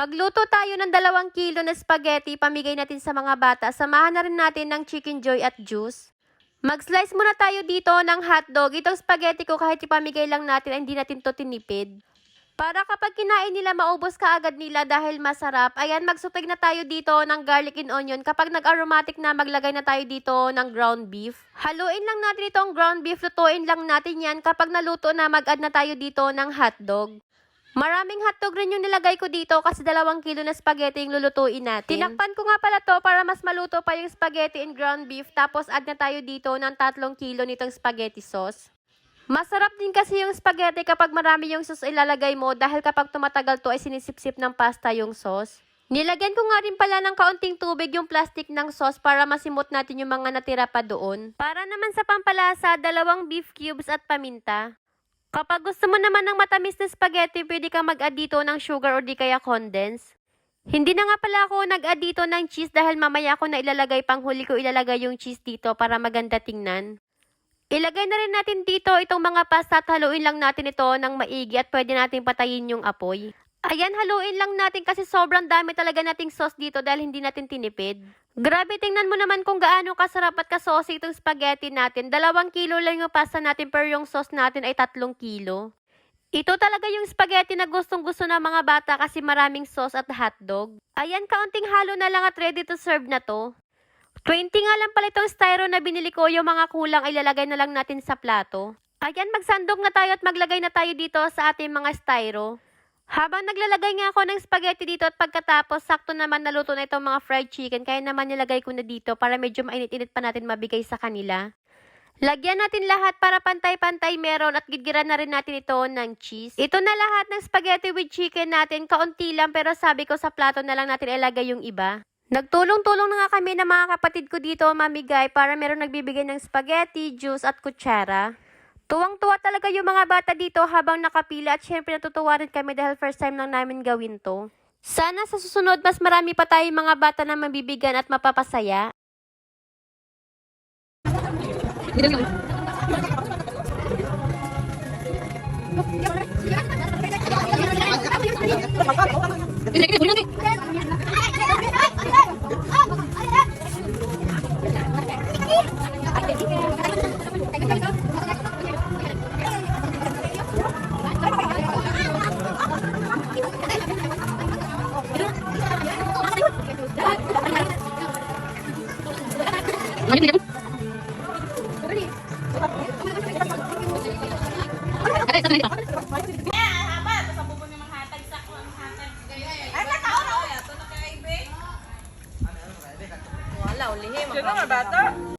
Magluto tayo ng 2 kilo na spaghetti, pamigay natin sa mga bata. Samahan na rin natin ng chicken joy at juice. Mag-slice muna tayo dito ng hotdog. Itong spaghetti ko kahit ipamigay lang natin, hindi natin to tinipid. Para kapag kinain nila, maubos ka agad nila dahil masarap. Ayan, magsutay na tayo dito ng garlic and onion. Kapag nag-aromatic na, maglagay na tayo dito ng ground beef. Haluin lang natin itong ground beef, lutuin lang natin yan. Kapag naluto na, mag-add na tayo dito ng hotdog. Maraming hotdog rin yung nilagay ko dito kasi 2 kilo na spaghetti yung lulutuin natin. Tinakpan ko nga pala to para mas maluto pa yung spaghetti and ground beef. Tapos add na tayo dito ng 3 kilo nitong spaghetti sauce. Masarap din kasi yung spaghetti kapag marami yung sauce ilalagay mo dahil kapag tumatagal to ay sinisip-sip ng pasta yung sauce. Nilagyan ko nga rin pala ng kaunting tubig yung plastic ng sauce para masimot natin yung mga natira pa doon. Para naman sa pampalasa, 2 beef cubes at paminta. Kapag gusto mo naman ng matamis na spaghetti, pwede kang mag-add dito ng sugar o di kaya condense. Hindi na nga pala ako nag-add dito ng cheese dahil mamaya ako na ilalagay, panghuli ko ilalagay yung cheese dito para maganda tingnan. Ilagay na rin natin dito itong mga pasta at haluin lang natin ito ng maigi at pwede natin patayin yung apoy. Ayan, haluin lang natin kasi sobrang dami talaga nating sauce dito dahil hindi natin tinipid. Grabe, tingnan mo naman kung gaano kasarap at kasaucy itong spaghetti natin. 2 kilo lang yung pasta natin pero yung sauce natin ay 3 kilo. Ito talaga yung spaghetti na gustong-gusto ng mga bata kasi maraming sauce at hotdog. Ayan, kaunting halo na lang at ready to serve na to. 20 nga lang pala itong styro na binili ko, yung mga kulang ay lalagay na lang natin sa plato. Ayan, magsandog na tayo at maglagay na tayo dito sa ating mga styro. Habang naglalagay nga ako ng spaghetti dito at pagkatapos, sakto naman naluto na itong mga fried chicken. Kaya naman nilagay ko na dito para medyo mainit-init pa natin mabigay sa kanila. Lagyan natin lahat para pantay-pantay meron at gigiran na rin natin ito ng cheese. Ito na lahat ng spaghetti with chicken natin. Kaunti lang pero sabi ko sa plato na lang natin ilagay yung iba. Nagtulong-tulong na nga kami ng mga kapatid ko dito mamigay para meron nagbibigay ng spaghetti, juice at kutsara. Tuwang-tuwa talaga yung mga bata dito habang nakapila at syempre natutuwa rin kami dahil first time lang namin gawin to. Sana sa susunod mas marami pa tayong mga bata na mabibigyan at mapapasaya. Wala, ulihim. Sino nga bata?